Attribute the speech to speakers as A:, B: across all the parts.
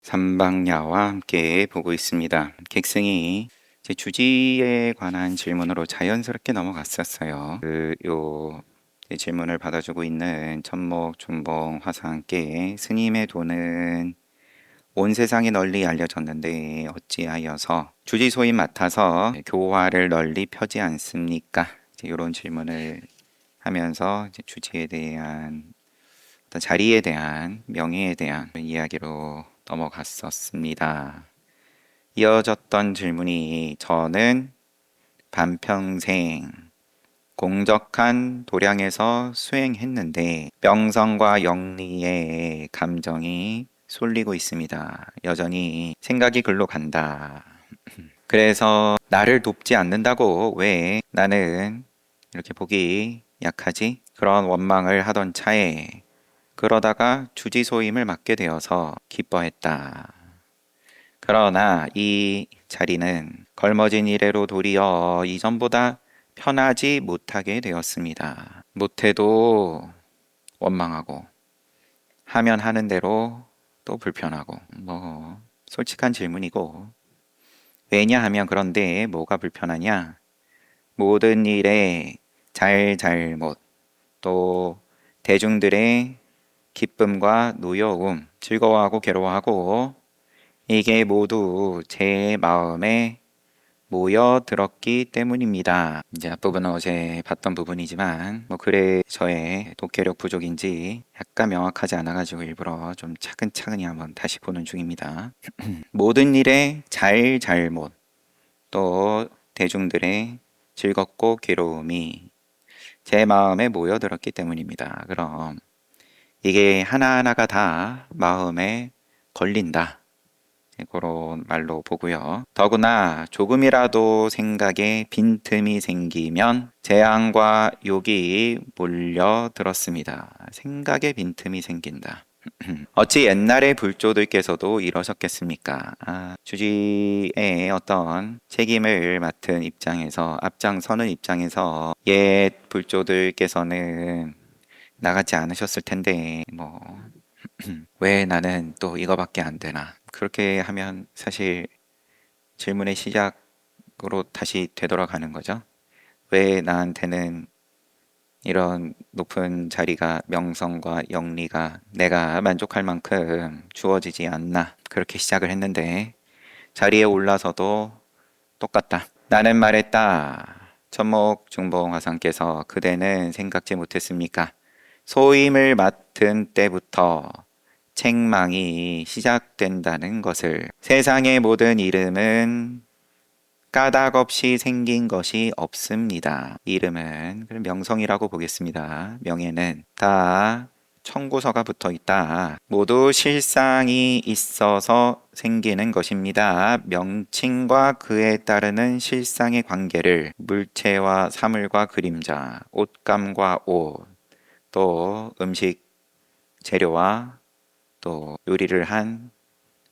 A: 삼방야와 함께 보고 있습니다. 객승이 제 주지에 관한 질문으로 자연스럽게 넘어갔었어요. 제 질문을 받아주고 있는 천목, 준봉, 화상께 스님의 도는 온 세상에 널리 알려졌는데 어찌하여서 주지소임 맡아서 교화를 널리 펴지 않습니까? 이런 질문을 하면서 이제 주지에 대한 어떤 자리에 대한 명예에 대한 이야기로 넘어갔었습니다. 이어졌던 질문이 저는 반평생 공적한 도량에서 수행했는데 명성과 영리의 감정이 쏠리고 있습니다. 여전히 생각이 글로 간다. 그래서 나를 돕지 않는다고 왜 나는 이렇게 보기 약하지? 그런 원망을 하던 차에 그러다가 주지소임을 맡게 되어서 기뻐했다. 그러나 이 자리는 걸머진 이래로 도리어 이전보다 편하지 못하게 되었습니다. 못해도 원망하고 하면 하는 대로 또 불편하고 솔직한 질문이고 왜냐하면 그런데 뭐가 불편하냐? 모든 일에 잘잘못 또 대중들의 기쁨과 노여움, 즐거워하고 괴로워하고 이게 모두 제 마음에 모여 들었기 때문입니다. 이제 앞부분은 어제 봤던 부분이지만 글의 저의 독해력 부족인지 약간 명확하지 않아가지고 일부러 좀 차근차근히 한번 다시 보는 중입니다. 모든 일에 잘잘못 또 대중들의 즐겁고 괴로움이 제 마음에 모여들었기 때문입니다. 그럼 이게 하나하나가 다 마음에 걸린다. 그런 말로 보고요. 더구나 조금이라도 생각에 빈틈이 생기면 재앙과 욕이 몰려들었습니다. 생각에 빈틈이 생긴다. 어찌 옛날의 불조들께서도 이러셨겠습니까? 주지의 어떤 책임을 맡은 입장에서 앞장서는 입장에서 옛 불조들께서는 나가지 않으셨을 텐데 왜 나는 또 이거밖에 안 되나? 그렇게 하면 사실 질문의 시작으로 다시 되돌아가는 거죠. 왜 나한테는 이런 높은 자리가 명성과 영리가 내가 만족할 만큼 주어지지 않나? 그렇게 시작을 했는데 자리에 올라서도 똑같다. 나는 말했다. 천목 중봉 화상께서 그대는 생각지 못했습니까? 소임을 맡은 때부터 책망이 시작된다는 것을. 세상의 모든 이름은 까닭 없이 생긴 것이 없습니다. 이름은 명성이라고 보겠습니다. 명예는 다 청구서가 붙어 있다. 모두 실상이 있어서 생기는 것입니다. 명칭과 그에 따르는 실상의 관계를 물체와 사물과 그림자, 옷감과 옷, 또 음식 재료와 또 요리를 한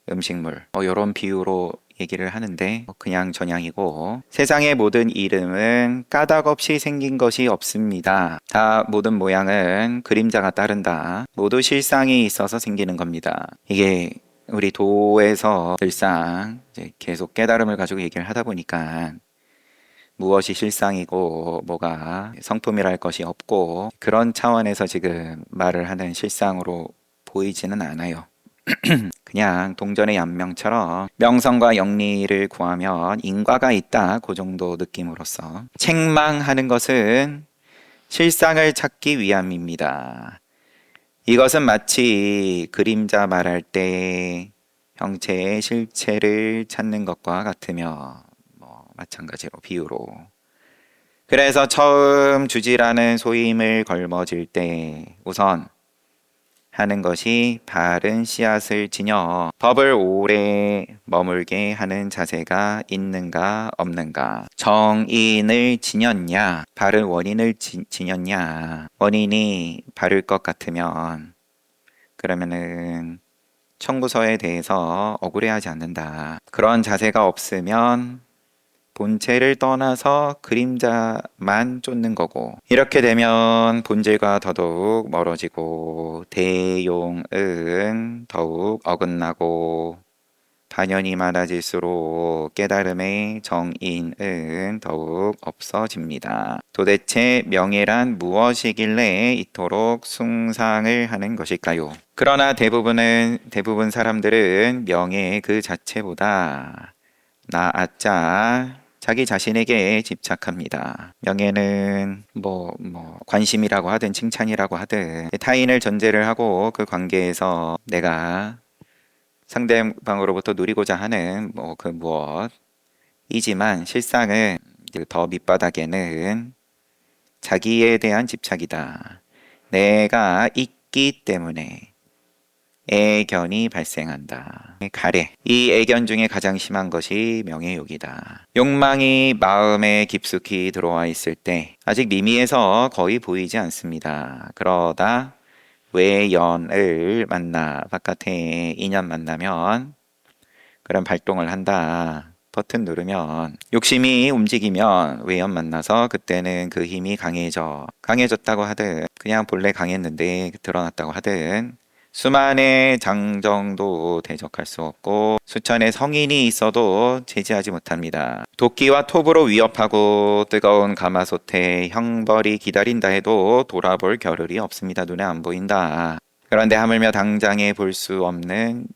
A: 음식물 이런 비유로 얘기를 하는데 그냥 전향이고 세상의 모든 이름은 까닭 없이 생긴 것이 없습니다. 다 모든 모양은 그림자가 따른다. 모두 실상이 있어서 생기는 겁니다. 이게 우리 도에서 늘상 이제 계속 깨달음을 가지고 얘기를 하다 보니까 무엇이 실상이고 뭐가 성품이랄 것이 없고 그런 차원에서 지금 말을 하는 실상으로 보이지는 않아요. 그냥 동전의 양명처럼 명성과 영리를 구하면 인과가 있다. 그 정도 느낌으로서 책망하는 것은 실상을 찾기 위함입니다. 이것은 마치 그림자 말할 때 형체의 실체를 찾는 것과 같으며 마찬가지로 비유로 그래서 처음 주지라는 소임을 걸머질 때 우선 하는 것이 바른 씨앗을 지녀 법을 오래 머물게 하는 자세가 있는가 없는가 정인을 지녔냐 바른 원인을 지녔냐 원인이 바를 것 같으면 그러면은 청구서에 대해서 억울해하지 않는다 그런 자세가 없으면 본체를 떠나서 그림자만 쫓는 거고, 이렇게 되면 본질과 더더욱 멀어지고 대용은 더욱 어긋나고 반연이 많아질수록 깨달음의 정인은 더욱 없어집니다. 도대체 명예란 무엇이길래 이토록 숭상을 하는 것일까요? 그러나 대부분 사람들은 명예 그 자체보다 나아짜 자기 자신에게 집착합니다. 명예는 관심이라고 하든 칭찬이라고 하든 타인을 전제를 하고 그 관계에서 내가 상대방으로부터 누리고자 하는 그 무엇이지만 실상은 더 밑바닥에는 자기에 대한 집착이다. 내가 있기 때문에 애견이 발생한다. 가래. 이 애견 중에 가장 심한 것이 명예욕이다. 욕망이 마음에 깊숙이 들어와 있을 때 아직 미미해서 거의 보이지 않습니다. 그러다 외연을 만나 바깥에 인연 만나면 그런 발동을 한다. 버튼 누르면 욕심이 움직이면 외연 만나서 그때는 그 힘이 강해졌다고 하든 그냥 본래 강했는데 드러났다고 하든 수만의 장정도 대적할 수 없고 수천의 성인이 있어도 제지하지 못합니다. 도끼와 톱으로 위협하고 뜨거운 가마솥에 형벌이 기다린다 해도 돌아볼 겨를이 없습니다. 눈에 안 보인다. 그런데 하물며 당장에 볼 수 없는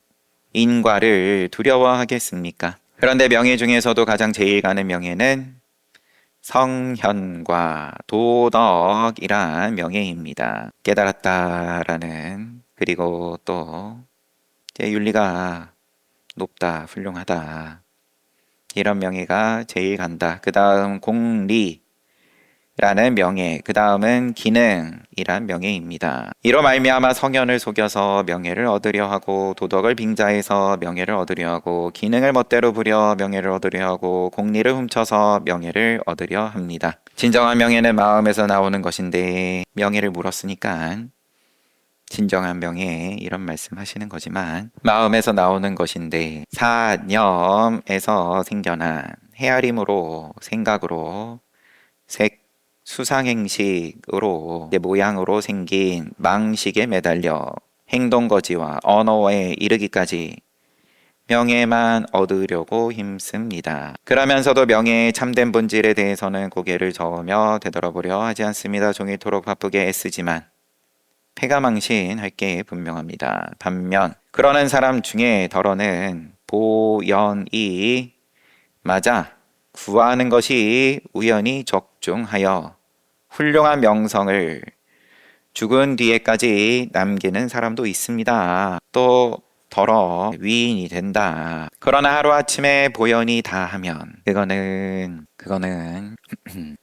A: 인과를 두려워하겠습니까? 그런데 명예 중에서도 가장 제일 가는 명예는 성현과 도덕이란 명예입니다. 깨달았다라는, 그리고 또 윤리가 높다, 훌륭하다, 이런 명예가 제일 간다. 그 다음 공리라는 명예, 그 다음은 기능이란 명예입니다. 이로 말미암아 성현을 속여서 명예를 얻으려 하고, 도덕을 빙자해서 명예를 얻으려 하고, 기능을 멋대로 부려 명예를 얻으려 하고, 공리를 훔쳐서 명예를 얻으려 합니다. 진정한 명예는 마음에서 나오는 것인데, 명예를 물었으니까 진정한 명예, 이런 말씀 하시는 거지만 마음에서 나오는 것인데, 사념에서 생겨난 헤아림으로, 생각으로, 수상행식으로, 모양으로 생긴 망식에 매달려 행동거지와 언어에 이르기까지 명예만 얻으려고 힘씁니다. 그러면서도 명예의 참된 본질에 대해서는 고개를 저으며 되돌아보려 하지 않습니다. 종일토록 바쁘게 애쓰지만 패가망신할 게 분명합니다. 반면 그러는 사람 중에 덜어는 보연이 맞아 구하는 것이 우연히 적중하여 훌륭한 명성을 죽은 뒤에까지 남기는 사람도 있습니다. 또 덜어 위인이 된다. 그러나 하루아침에 보연이 다 하면 그거는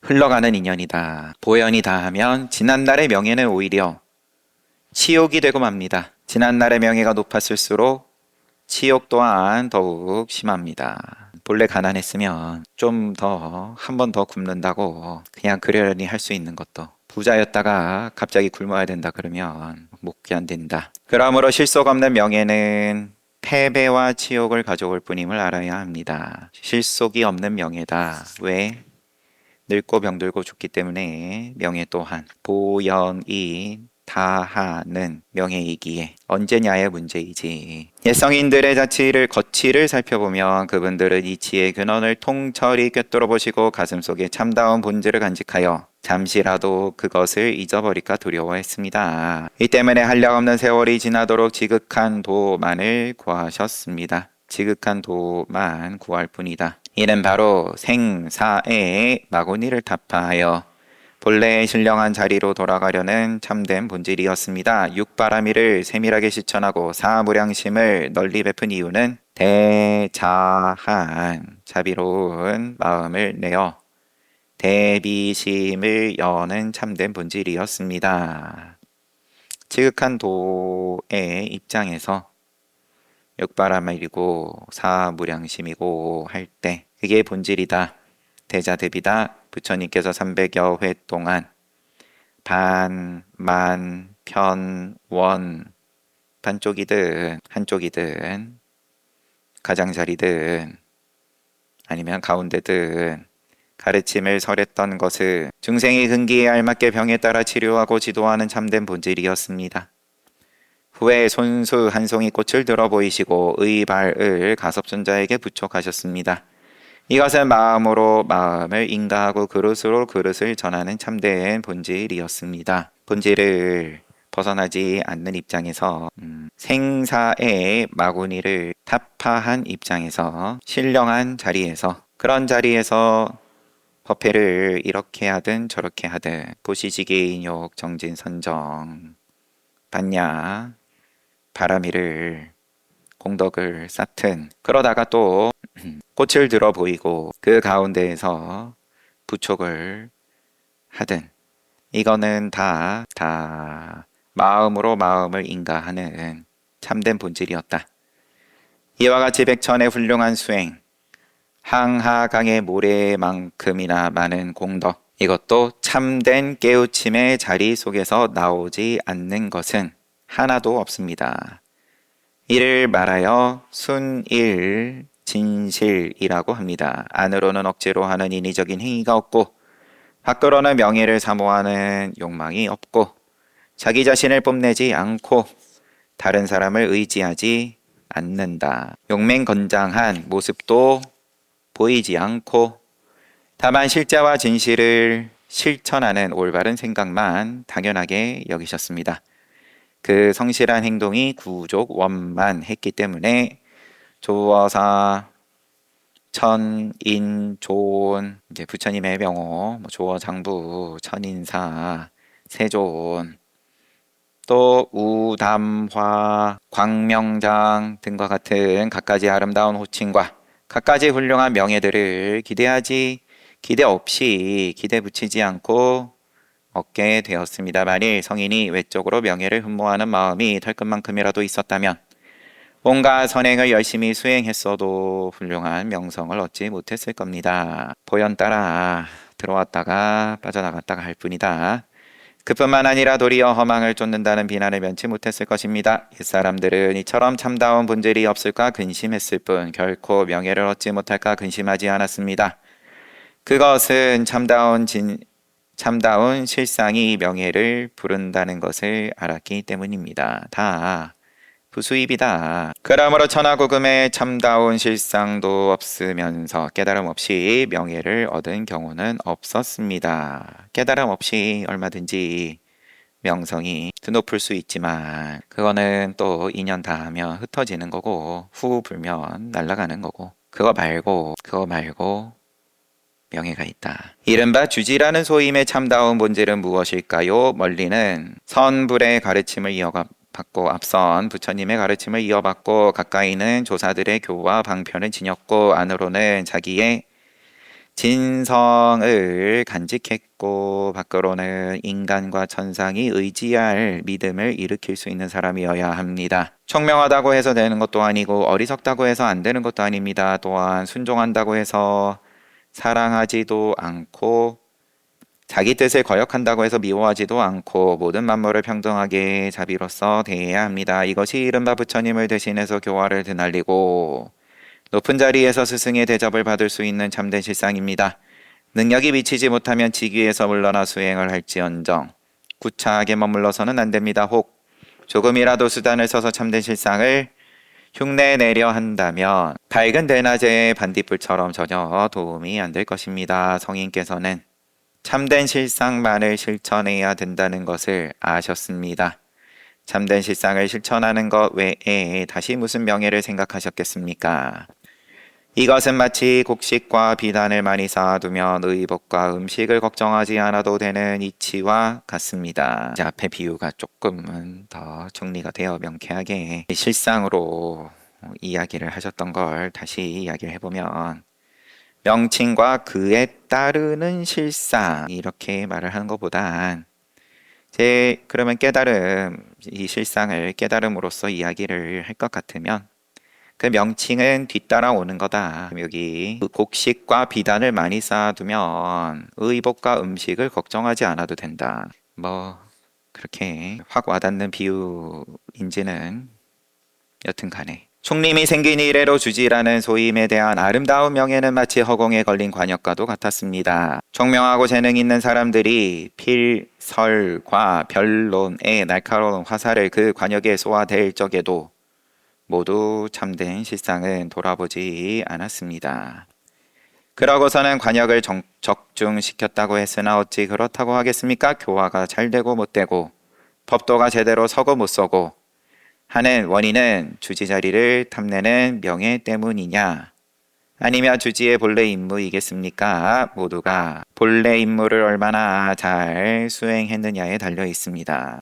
A: 흘러가는 인연이다. 보연이 다 하면 지난날의 명예는 오히려 치욕이 되고 맙니다. 지난날의 명예가 높았을수록 치욕 또한 더욱 심합니다. 본래 가난했으면 좀 더, 한 번 더 굶는다고 그냥 그러려니 할 수 있는 것도, 부자였다가 갑자기 굶어야 된다 그러면 못 견딘다. 그러므로 실속 없는 명예는 패배와 치욕을 가져올 뿐임을 알아야 합니다. 실속이 없는 명예다. 왜? 늙고 병들고 죽기 때문에 명예 또한 보영이 다하는 명예이기에 언제냐의 문제이지. 옛성인들의 거치를 살펴보면 그분들은 이치의 근원을 통철히 꿰뚫어 보시고 가슴속에 참다운 본질을 간직하여 잠시라도 그것을 잊어버릴까 두려워했습니다. 이 때문에 한량없는 세월이 지나도록 지극한 도만을 구하셨습니다. 지극한 도만 구할 뿐이다. 이는 바로 생사의 마구니를 타파하여 본래의 신령한 자리로 돌아가려는 참된 본질이었습니다. 육바라미를 세밀하게 실천하고 사무량심을 널리 베푼 이유는 대자한 자비로운 마음을 내어 대비심을 여는 참된 본질이었습니다. 지극한 도의 입장에서 육바라밀이고 사무량심이고 할 때 그게 본질이다. 대자대비다. 부처님께서 300여 회 동안 반, 만, 편, 원, 반쪽이든 한쪽이든 가장자리든 아니면 가운데든 가르침을 설했던 것은 중생의 근기에 알맞게 병에 따라 치료하고 지도하는 참된 본질이었습니다. 후에 손수 한 송이 꽃을 들어 보이시고 의발을 가섭존자에게 부촉하셨습니다. 이것은 마음으로 마음을 인가하고 그릇으로 그릇을 전하는 참된 본질이었습니다. 본질을 벗어나지 않는 입장에서 생사의 마구니를 타파한 입장에서 신령한 자리에서 그런 자리에서 법회를 이렇게 하든 저렇게 하든 보시지개인욕 정진선정 받냐 바람이를 공덕을 쌓든 그러다가 또 꽃을 들어 보이고 그 가운데에서 부촉을 하든 이거는 다 마음으로 마음을 인가하는 참된 본질이었다. 이와 같이 백천의 훌륭한 수행 항하강의 모래만큼이나 많은 공덕 이것도 참된 깨우침의 자리 속에서 나오지 않는 것은 하나도 없습니다. 이를 말하여 순일 진실이라고 합니다. 안으로는 억지로 하는 인위적인 행위가 없고 밖으로는 명예를 사모하는 욕망이 없고 자기 자신을 뽐내지 않고 다른 사람을 의지하지 않는다. 용맹건장한 모습도 보이지 않고 다만 실제와 진실을 실천하는 올바른 생각만 당연하게 여기셨습니다. 그 성실한 행동이 구족 원만했기 때문에 조어사 천인조온 이제 부처님의 명호 조어장부 천인사 세조온 또 우담화 광명장 등과 같은 갖가지 아름다운 호칭과 갖가지 훌륭한 명예들을 기대 없이 기대 붙이지 않고 얻게 되었습니다. 만일 성인이 외적으로 명예를 흠모하는 마음이 털끝만큼이라도 있었다면 온갖 선행을 열심히 수행했어도 훌륭한 명성을 얻지 못했을 겁니다. 보연 따라 들어왔다가 빠져나갔다가 할 뿐이다. 그뿐만 아니라 도리어 허망을 쫓는다는 비난을 면치 못했을 것입니다. 옛사람들은 이처럼 참다운 본질이 없을까 근심했을 뿐 결코 명예를 얻지 못할까 근심하지 않았습니다. 그것은 참다운 실상이 명예를 부른다는 것을 알았기 때문입니다. 다 부수입이다. 그러므로 천하고금의 참다운 실상도 없으면서 깨달음 없이 명예를 얻은 경우는 없었습니다. 깨달음 없이 얼마든지 명성이 드높을 수 있지만 그거는 또 인연 닿으면 흩어지는 거고 후 불면 날아가는 거고 그거 말고 명예가 있다. 이른바 주지라는 소임의 참다운 본질은 무엇일까요? 멀리는 선불의 가르침을 받고 앞선 부처님의 가르침을 이어받고 가까이는 조사들의 교와 방편을 지녔고 안으로는 자기의 진성을 간직했고 밖으로는 인간과 천상이 의지할 믿음을 일으킬 수 있는 사람이어야 합니다. 청명하다고 해서 되는 것도 아니고 어리석다고 해서 안 되는 것도 아닙니다. 또한 순종한다고 해서 사랑하지도 않고 자기 뜻을 거역한다고 해서 미워하지도 않고 모든 만물을 평등하게 자비로서 대해야 합니다. 이것이 이른바 부처님을 대신해서 교화를 드날리고 높은 자리에서 스승의 대접을 받을 수 있는 참된 실상입니다. 능력이 미치지 못하면 직위에서 물러나 수행을 할지언정 구차하게 머물러서는 안 됩니다. 혹 조금이라도 수단을 써서 참된 실상을 흉내내려 한다면 밝은 대낮의 반딧불처럼 전혀 도움이 안 될 것입니다. 성인께서는 참된 실상만을 실천해야 된다는 것을 아셨습니다. 참된 실상을 실천하는 것 외에 다시 무슨 명예를 생각하셨겠습니까? 이것은 마치 곡식과 비단을 많이 쌓아두면 의복과 음식을 걱정하지 않아도 되는 이치와 같습니다. 이제 앞에 비유가 조금은 더 정리가 되어 명쾌하게 실상으로 이야기를 하셨던 걸 다시 이야기를 해보면 명칭과 그에 따르는 실상 이렇게 말을 하는 것보단 그러면 깨달음 이 실상을 깨달음으로써 이야기를 할 것 같으면 그 명칭은 뒤따라오는 거다. 여기 곡식과 비단을 많이 쌓아두면 의복과 음식을 걱정하지 않아도 된다. 그렇게 확 와닿는 비유인지는 여튼 간에 충림이 생긴 이래로 주지라는 소임에 대한 아름다운 명예는 마치 허공에 걸린 관역과도 같았습니다. 총명하고 재능 있는 사람들이 필설과 변론의 날카로운 화살을 그 관역에 쏘아댈 적에도 모두 참된 실상은 돌아보지 않았습니다. 그러고서는 관역을 적중시켰다고 했으나 어찌 그렇다고 하겠습니까? 교화가 잘 되고 못 되고 법도가 제대로 서고 못 서고 하는 원인은 주지 자리를 탐내는 명예 때문이냐? 아니면 주지의 본래 임무이겠습니까? 모두가 본래 임무를 얼마나 잘 수행했느냐에 달려 있습니다.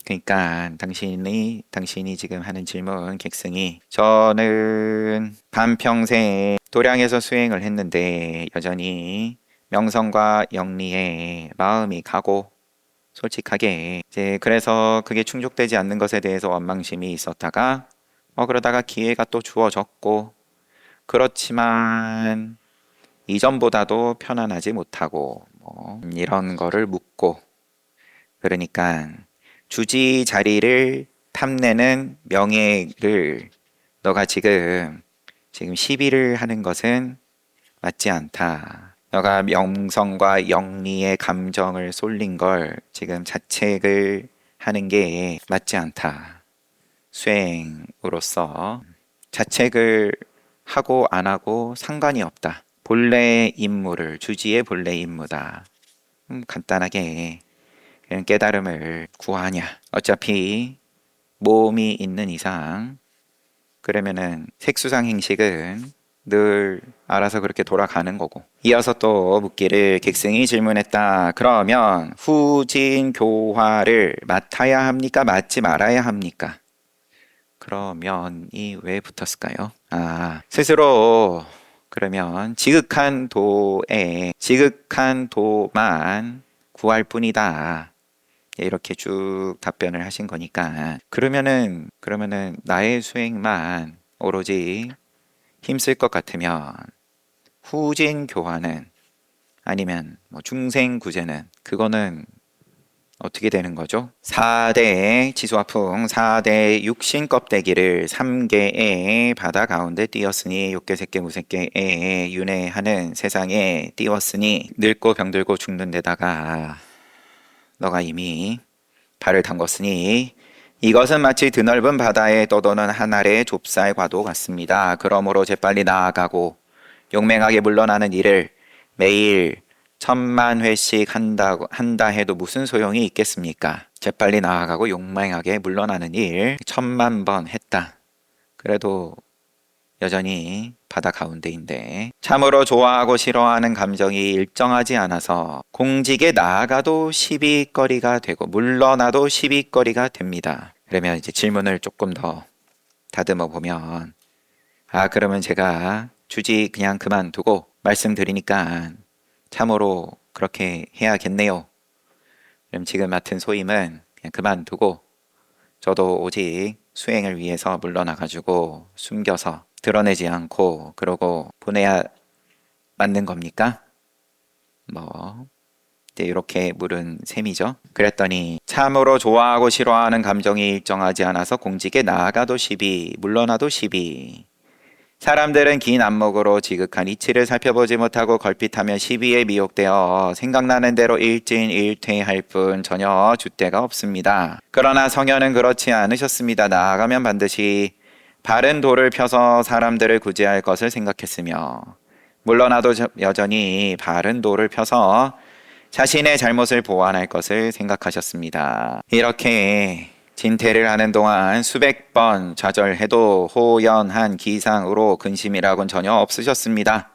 A: 그러니까 당신이 지금 하는 질문, 객승이 저는 반평생 도량에서 수행을 했는데 여전히 명성과 영리에 마음이 가고 솔직하게 이제 그래서 그게 충족되지 않는 것에 대해서 원망심이 있었다가 그러다가 기회가 또 주어졌고 그렇지만 이전보다도 편안하지 못하고 이런 거를 묻고 그러니까 주지 자리를 탐내는 명예를 너가 지금 시비를 하는 것은 맞지 않다. 너가 명성과 영리의 감정을 쏠린 걸 지금 자책을 하는 게 맞지 않다. 수행으로서 자책을 하고 안 하고 상관이 없다. 본래 임무를 주지의 본래 임무다. 간단하게 그냥 깨달음을 구하냐. 어차피 몸이 있는 이상 그러면은 색수상 행식은 늘 알아서 그렇게 돌아가는 거고. 이어서 또 묻기를 객승이 질문했다. 그러면 후진 교화를 맡아야 합니까? 맡지 말아야 합니까? 그러면이 왜 붙었을까요? 스스로 그러면 지극한 도만 구할 뿐이다. 이렇게 쭉 답변을 하신 거니까 그러면은 나의 수행만 오로지 힘쓸 것 같으면 후진 교화는 아니면 중생구제는 그거는 어떻게 되는 거죠? 4대 지수화풍 4대 육신 껍데기를 3개의 바다 가운데 띄었으니 욕계 색계 무색계에 윤회하는 세상에 띄웠으니 늙고 병들고 죽는 데다가 너가 이미 발을 담궜으니 이것은 마치 드넓은 바다에 떠도는 한 알의 좁쌀 과도 같습니다. 그러므로 재빨리 나아가고 용맹하게 물러나는 일을 매일 10,000회씩 한다 해도 무슨 소용이 있겠습니까? 재빨리 나아가고 용맹하게 물러나는 일 10,000번 했다. 그래도 여전히 바다 가운데인데 참으로 좋아하고 싫어하는 감정이 일정하지 않아서 공직에 나아가도 시비거리가 되고 물러나도 시비거리가 됩니다. 그러면 이제 질문을 조금 더 다듬어 보면 그러면 제가 주지 그냥 그만두고 말씀드리니까 참으로 그렇게 해야겠네요. 그럼 지금 맡은 소임은 그냥 그만두고 저도 오직 수행을 위해서 물러나가지고 숨겨서 드러내지 않고 그러고 보내야 맞는 겁니까? 이제 이렇게 물은 셈이죠. 그랬더니 참으로 좋아하고 싫어하는 감정이 일정하지 않아서 공직에 나아가도 시비, 물러나도 시비. 사람들은 긴 안목으로 지극한 이치를 살펴보지 못하고 걸핏하면 시비에 미혹되어 생각나는 대로 일진일퇴할 뿐 전혀 줏대가 없습니다. 그러나 성현은 그렇지 않으셨습니다. 나아가면 반드시 바른 도를 펴서 사람들을 구제할 것을 생각했으며 물러나도 여전히 바른 도를 펴서 자신의 잘못을 보완할 것을 생각하셨습니다. 이렇게 진퇴를 하는 동안 수백 번 좌절해도 호연한 기상으로 근심이라곤 전혀 없으셨습니다.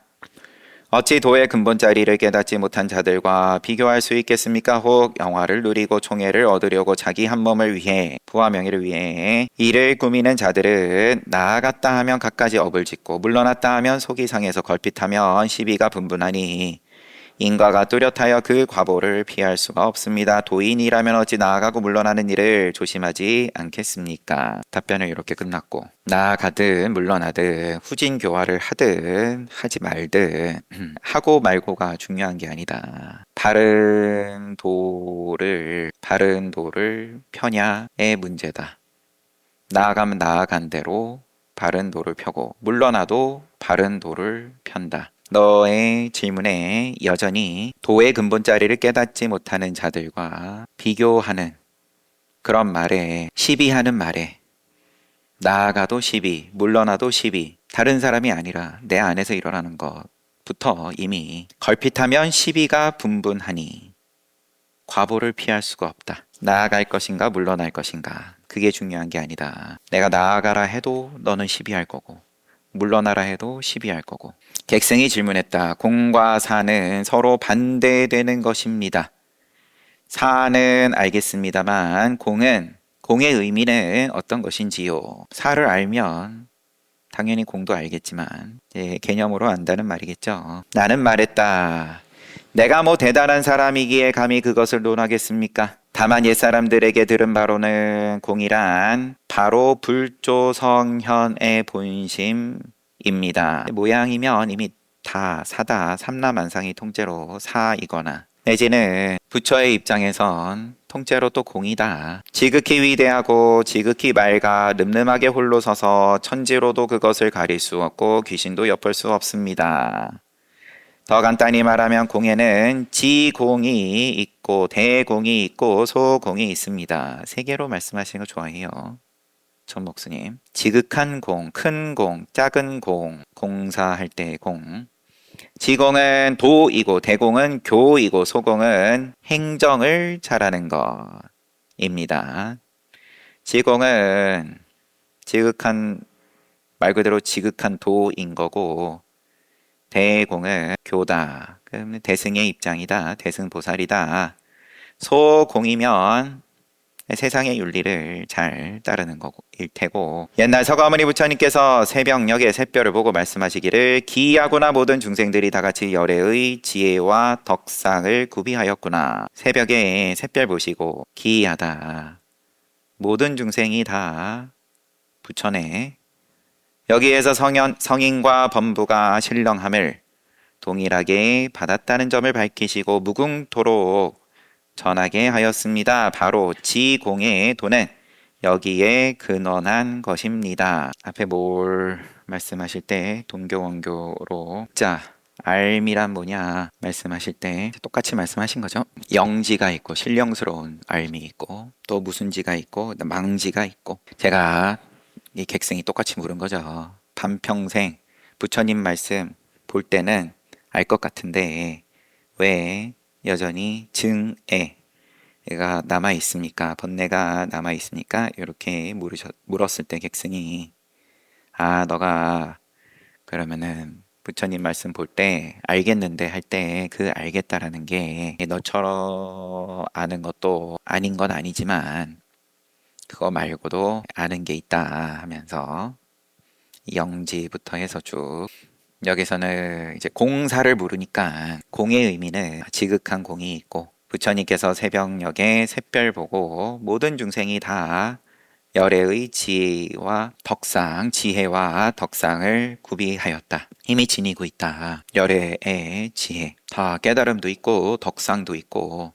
A: 어찌 도의 근본 자리를 깨닫지 못한 자들과 비교할 수 있겠습니까? 혹 영화를 누리고 총애를 얻으려고 자기 한 몸을 위해 부와 명예를 위해 이를 꾸미는 자들은 나아갔다 하면 갖가지 업을 짓고 물러났다 하면 속이 상해서 걸핏하면 시비가 분분하니 인과가 뚜렷하여 그 과보를 피할 수가 없습니다. 도인이라면 어찌 나아가고 물러나는 일을 조심하지 않겠습니까? 답변은 이렇게 끝났고 나아가든 물러나든 후진 교화를 하든 하지 말든 하고 말고가 중요한 게 아니다. 바른 도를 펴냐의 문제다. 나아가면 나아간 대로 바른 도를 펴고 물러나도 바른 도를 편다. 너의 질문에 여전히 도의 근본 자리를 깨닫지 못하는 자들과 비교하는 그런 말에, 시비하는 말에, 나아가도 시비, 물러나도 시비, 다른 사람이 아니라 내 안에서 일어나는 것부터 이미 걸핏하면 시비가 분분하니 과보를 피할 수가 없다. 나아갈 것인가 물러날 것인가, 그게 중요한 게 아니다. 내가 나아가라 해도 너는 시비할 거고 물러나라 해도 시비할 거고. 객승이 질문했다. 공과 사는 서로 반대되는 것입니다. 사는 알겠습니다만 공의 의미는 어떤 것인지요? 사를 알면 당연히 공도 알겠지만 개념으로 안다는 말이겠죠. 나는 말했다. 내가 뭐 대단한 사람이기에 감히 그것을 논하겠습니까? 다만 옛사람들에게 들은 바로는 공이란 바로 불조성현의 본심입니다. 모양이면 이미 다 사다 삼라만상이 통째로 사이거나 내지는 부처의 입장에선 통째로 또 공이다. 지극히 위대하고 지극히 맑아 늠름하게 홀로 서서 천지로도 그것을 가릴 수 없고 귀신도 엿볼 수 없습니다. 더 간단히 말하면 공에는 지공이 있고 대공이 있고 소공이 있습니다. 세 개로 말씀하시는 거 좋아해요. 전 목수님. 지극한 공, 큰 공, 작은 공, 공사할 때의 공. 지공은 도이고 대공은 교이고 소공은 행정을 잘하는 것입니다. 지공은 지극한, 말 그대로 지극한 도인 거고 대공은 교다. 그럼 대승의 입장이다. 대승보살이다. 소공이면 세상의 윤리를 잘 따르는 거일 테고, 옛날 서가모니 부처님께서 새벽녘에 샛별을 보고 말씀하시기를 기이하구나, 모든 중생들이 다 같이 열애의 지혜와 덕상을 구비하였구나. 새벽에 샛별 보시고 기이하다, 모든 중생이 다 부처네, 여기에서 성인과 범부가 신령함을 동일하게 받았다는 점을 밝히시고 무궁토록 전하게 하였습니다. 바로 지공의 도는 여기에 근원한 것입니다. 앞에 뭘 말씀하실 때 동교원교로 자 알미란 뭐냐 말씀하실 때 똑같이 말씀하신 거죠. 영지가 있고 신령스러운 알미 있고 또 무슨 지가 있고 망지가 있고, 제가 이 객승이 똑같이 물은 거죠. 반평생 부처님 말씀 볼 때는 알 것 같은데 왜 여전히 증애가 남아 있습니까? 번뇌가 남아 있습니까? 이렇게 물었을 때 객승이 너가 그러면은 부처님 말씀 볼 때 알겠는데 할 때 그 알겠다라는 게 너처럼 아는 것도 아닌 건 아니지만 그거 말고도 아는 게 있다 하면서 영지부터 해서 쭉 여기서는 이제 공사를 물으니까 공의 의미는 지극한 공이 있고 부처님께서 새벽녘에 샛별 보고 모든 중생이 다 열애의 지혜와 덕상을 구비하였다. 힘이 지니고 있다. 열애의 지혜, 다 깨달음도 있고 덕상도 있고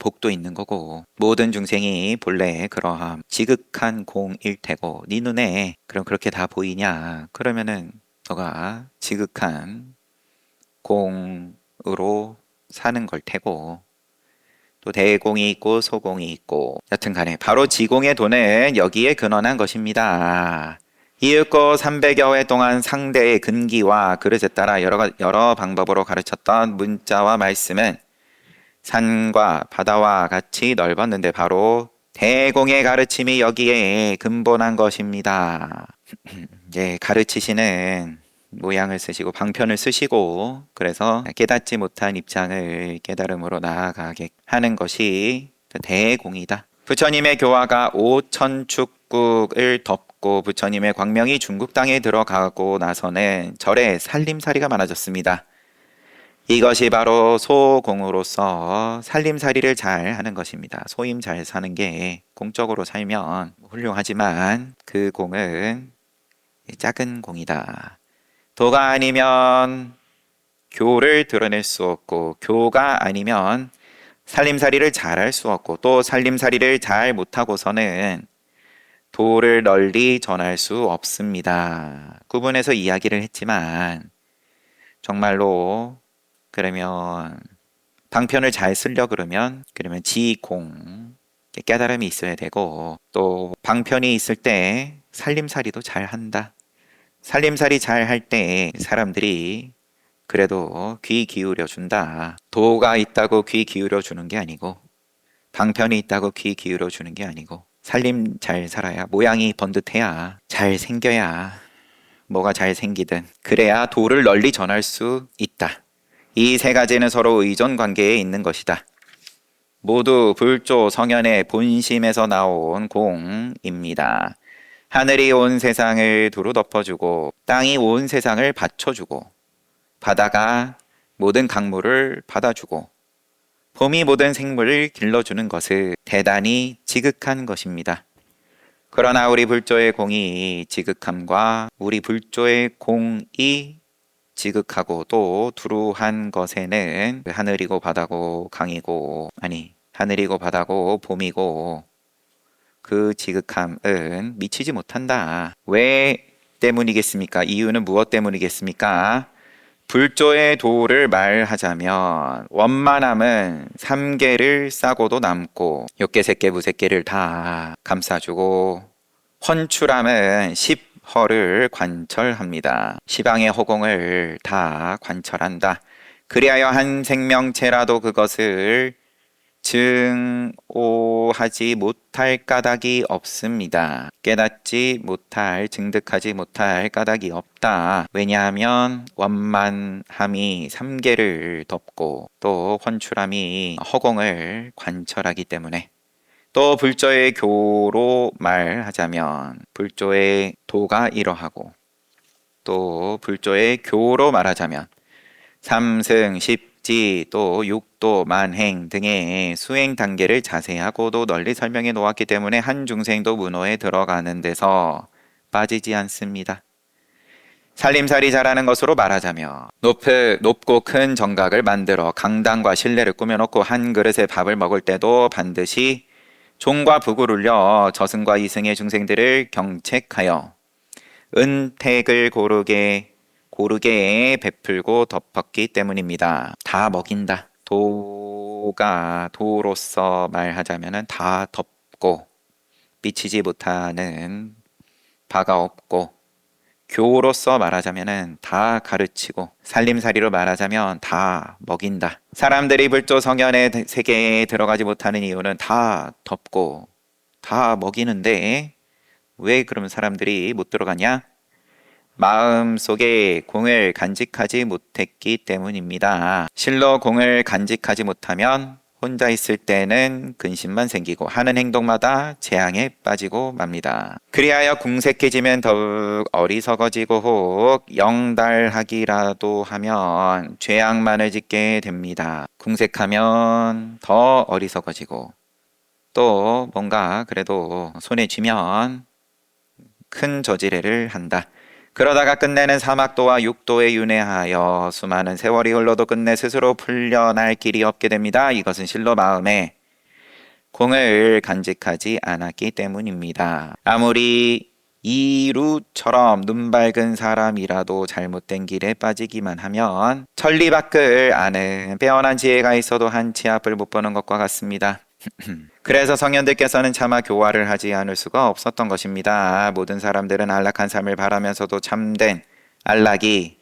A: 복도 있는 거고, 모든 중생이 본래 그러함 지극한 공일 테고 네 눈에 그럼 그렇게 다 보이냐? 그러면은 너가 지극한 공으로 사는 걸 테고, 또 대공이 있고 소공이 있고, 여튼 간에 바로 지공의 도는 여기에 근원한 것입니다. 이윽고 300여 회 동안 상대의 근기와 그릇에 따라 여러 방법으로 가르쳤던 문자와 말씀은 산과 바다와 같이 넓었는데 바로 대공의 가르침이 여기에 근본한 것입니다. 이제 가르치시는 모양을 쓰시고 방편을 쓰시고, 그래서 깨닫지 못한 입장을 깨달음으로 나아가게 하는 것이 대공이다. 부처님의 교화가 5천축국을 덮고 부처님의 광명이 중국 땅에 들어가고 나서는 절에 살림살이가 많아졌습니다. 이것이 바로 소공으로서 살림살이를 잘 하는 것입니다. 소임 잘 사는 게 공적으로 살면 훌륭하지만 그 공은 작은 공이다. 도가 아니면 교를 드러낼 수 없고, 교가 아니면 살림살이를 잘 할 수 없고, 또 살림살이를 잘 못하고서는 도를 널리 전할 수 없습니다. 구분해서 이야기를 했지만 정말로 그러면 방편을 잘 쓰려 그러면 지공 깨달음이 있어야 되고 또 방편이 있을 때 살림살이도 잘 한다. 살림살이 잘 할 때 사람들이 그래도 귀 기울여 준다. 도가 있다고 귀 기울여 주는 게 아니고 방편이 있다고 귀 기울여 주는 게 아니고 살림 잘 살아야 모양이 번듯해야 잘 생겨야 뭐가 잘 생기든 그래야 도를 널리 전할 수 있다. 이 세 가지는 서로 의존 관계에 있는 것이다. 모두 불조 성현의 본심에서 나온 공입니다. 하늘이 온 세상을 두루 덮어주고 땅이 온 세상을 받쳐주고 바다가 모든 강물을 받아주고 봄이 모든 생물을 길러주는 것은 대단히 지극한 것입니다. 그러나 우리 불조의 공이 지극함과 우리 불조의 공이 지극하고 또 두루한 것에는 하늘이고 바다고 강이고 하늘이고 바다고 봄이고 그 지극함은 미치지 못한다. 왜 때문이겠습니까? 이유는 무엇 때문이겠습니까? 불조의 도를 말하자면 원만함은 3개를 싸고도 남고 6개, 3개, 무색개를 다 감싸주고 헌출함은 10허를 관철합니다. 시방의 허공을 다 관철한다. 그리하여 한 생명체라도 그것을 증오하지 못할 까닭이 없습니다. 깨닫지 못할, 증득하지 못할 까닭이 없다. 왜냐하면 원만함이 3개를 덮고 또 헌출함이 허공을 관철하기 때문에 또 불조의 교로 말하자면 불조의 도가 이러하고 또 불조의 교로 말하자면 삼승, 십지, 또 육도, 만행 등의 수행 단계를 자세하고도 널리 설명해 놓았기 때문에 한 중생도 문호에 들어가는 데서 빠지지 않습니다. 살림살이 잘하는 것으로 말하자면 높고 큰 정각을 만들어 강당과 실내를 꾸며놓고 한 그릇에 밥을 먹을 때도 반드시 종과 북을 울려 저승과 이승의 중생들을 경책하여 은택을 고르게 베풀고 덮었기 때문입니다. 다 먹인다. 도로서 말하자면 다 덮고 미치지 못하는 바가 없고 교로서 말하자면 다 가르치고 살림살이로 말하자면 다 먹인다. 사람들이 불조 성현의 세계에 들어가지 못하는 이유는 다 덮고 다 먹이는데 왜 그러면 사람들이 못 들어가냐? 마음속에 공을 간직하지 못했기 때문입니다. 실로 공을 간직하지 못하면 혼자 있을 때는 근심만 생기고 하는 행동마다 재앙에 빠지고 맙니다. 그리하여 궁색해지면 더욱 어리석어지고 혹 영달하기라도 하면 죄악만을 짓게 됩니다. 궁색하면 더 어리석어지고 또 뭔가 그래도 손에 쥐면 큰 저지레를 한다. 그러다가 끝내는 사막도와 육도에 윤회하여 수많은 세월이 흘러도 끝내 스스로 풀려날 길이 없게 됩니다. 이것은 실로 마음에 공을 간직하지 않았기 때문입니다. 아무리 이루처럼 눈 밝은 사람이라도 잘못된 길에 빠지기만 하면 천리밖을 아는 빼어난 지혜가 있어도 한 치 앞을 못 보는 것과 같습니다. 그래서 성현들께서는 차마 교화를 하지 않을 수가 없었던 것입니다. 모든 사람들은 안락한 삶을 바라면서도 참된 안락이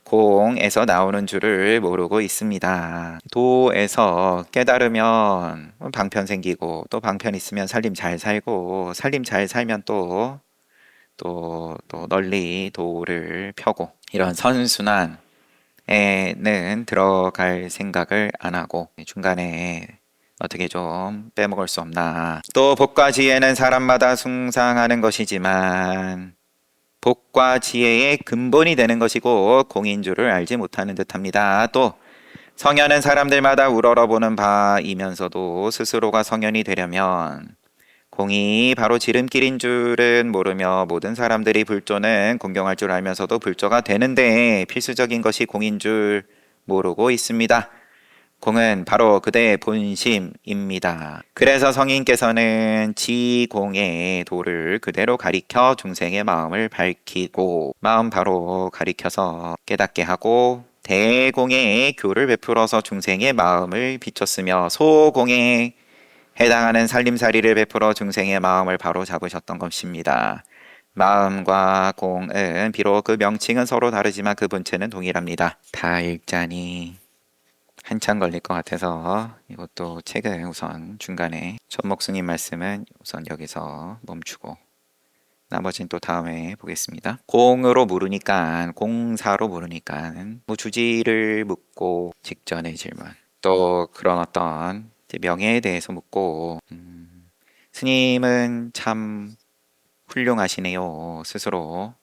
A: 공에서 나오는 줄을 모르고 있습니다. 도에서 깨달으면 방편 생기고 또 방편 있으면 살림 잘 살고 살림 잘 살면 또 널리 도를 펴고 이런 선순환에는 들어갈 생각을 안 하고 중간에 어떻게 좀 빼먹을 수 없나. 또 복과 지혜는 사람마다 숭상하는 것이지만 복과 지혜의 근본이 되는 것이고 공인 줄을 알지 못하는 듯합니다. 또 성현은 사람들마다 우러러보는 바이면서도 스스로가 성현이 되려면 공이 바로 지름길인 줄은 모르며 모든 사람들이 불조는 공경할 줄 알면서도 불조가 되는데 필수적인 것이 공인 줄 모르고 있습니다. 공은 바로 그대의 본심입니다. 그래서 성인께서는 지공의 도를 그대로 가리켜 중생의 마음을 밝히고 마음 바로 가리켜서 깨닫게 하고 대공의 교를 베풀어서 중생의 마음을 비췄으며 소공에 해당하는 살림살이를 베풀어 중생의 마음을 바로 잡으셨던 것입니다. 마음과 공은 비록 그 명칭은 서로 다르지만 그 본체는 동일합니다. 다 읽자니 한참 걸릴 것 같아서 이것도 책은 우선 중간에 천목스님 말씀은 우선 여기서 멈추고 나머지는 또 다음에 보겠습니다. 공으로 물으니까 공사로 물으니까 뭐 주지를 묻고 직전의 질문 또 그런 어떤 명예에 대해서 묻고 스님은 참 훌륭하시네요. 스스로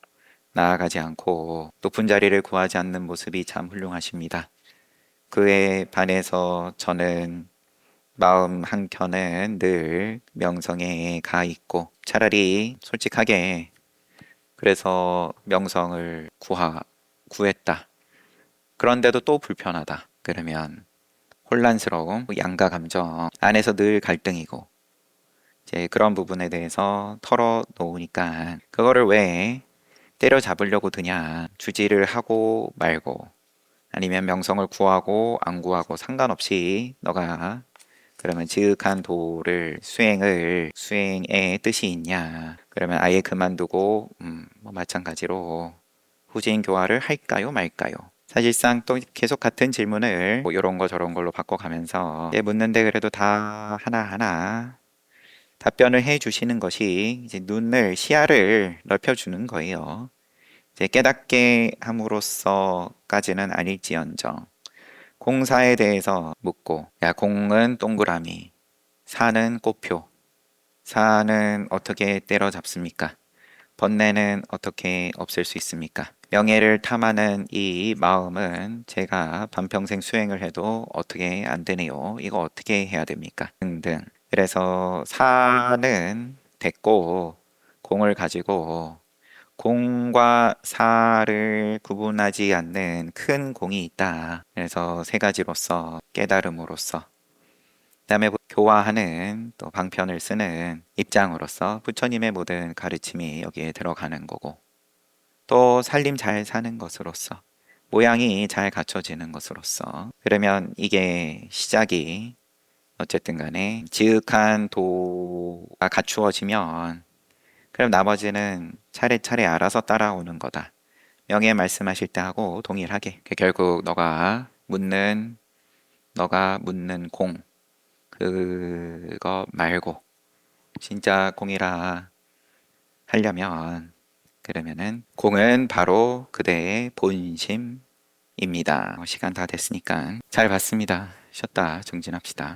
A: 나아가지 않고 높은 자리를 구하지 않는 모습이 참 훌륭하십니다. 그에 반해서 저는 마음 한켠은 늘 명성에 가 있고 차라리 솔직하게 그래서 명성을 구했다. 그런데도 또 불편하다. 그러면 혼란스러움, 양가 감정 안에서 늘 갈등이고 이제 그런 부분에 대해서 털어놓으니까 그거를 왜 때려잡으려고 드냐 주지를 하고 말고 아니면 명성을 구하고 안 구하고 상관없이 너가 그러면 지극한 도를 수행의 뜻이 있냐 그러면 아예 그만두고 뭐 마찬가지로 후진 교화를 할까요 말까요 사실상 또 계속 같은 질문을 뭐 이런 거 저런 걸로 바꿔가면서 묻는데 그래도 다 하나하나 답변을 해 주시는 것이 이제 시야를 넓혀주는 거예요. 이제 깨닫게 함으로써까지는 아닐지언정 공사에 대해서 묻고 야 공은 동그라미 사는 꽃표 사는 어떻게 때려잡습니까? 번뇌는 어떻게 없앨 수 있습니까? 명예를 탐하는 이 마음은 제가 반평생 수행을 해도 어떻게 안 되네요. 이거 어떻게 해야 됩니까? 등등. 그래서 사는 됐고 공을 가지고 공과 사를 구분하지 않는 큰 공이 있다. 그래서 세 가지로서 깨달음으로써 그다음에 교화하는 또 방편을 쓰는 입장으로서 부처님의 모든 가르침이 여기에 들어가는 거고 또 살림 잘 사는 것으로서 모양이 잘 갖춰지는 것으로서 그러면 이게 시작이 어쨌든 간에 지극한 도가 갖추어지면 그럼 나머지는 차례차례 알아서 따라오는 거다. 명예 말씀하실 때 하고 동일하게 결국 너가 묻는 공 그거 말고 진짜 공이라 하려면 그러면은 공은 바로 그대의 본심입니다. 시간 다 됐으니까 잘 봤습니다. 쉬었다 정진합시다.